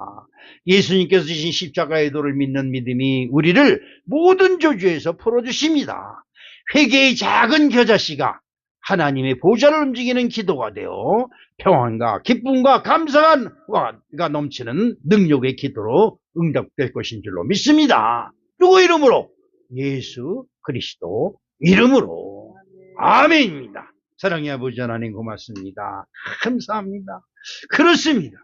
예수님께서 지신 십자가의 도를 믿는 믿음이 우리를 모든 저주에서 풀어주십니다. 회개의 작은 겨자씨가 하나님의 보좌를 움직이는 기도가 되어 평안과 기쁨과 감사가 넘치는 능력의 기도로 응답될 것인 줄로 믿습니다. 누구 이름으로? 예수 그리스도 이름으로. 아멘입니다. 사랑의 아버지 하나님 고맙습니다. 감사합니다. 그렇습니다.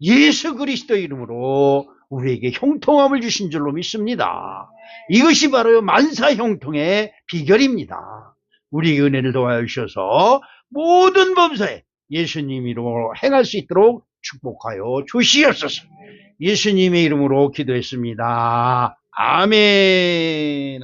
예수 그리스도 이름으로 우리에게 형통함을 주신 줄로 믿습니다. 이것이 바로 만사 형통의 비결입니다. 우리의 은혜를 도와주셔서 모든 범사에 예수님 이름으로 행할 수 있도록 축복하여 주시옵소서. 예수님의 이름으로 기도했습니다. 아멘.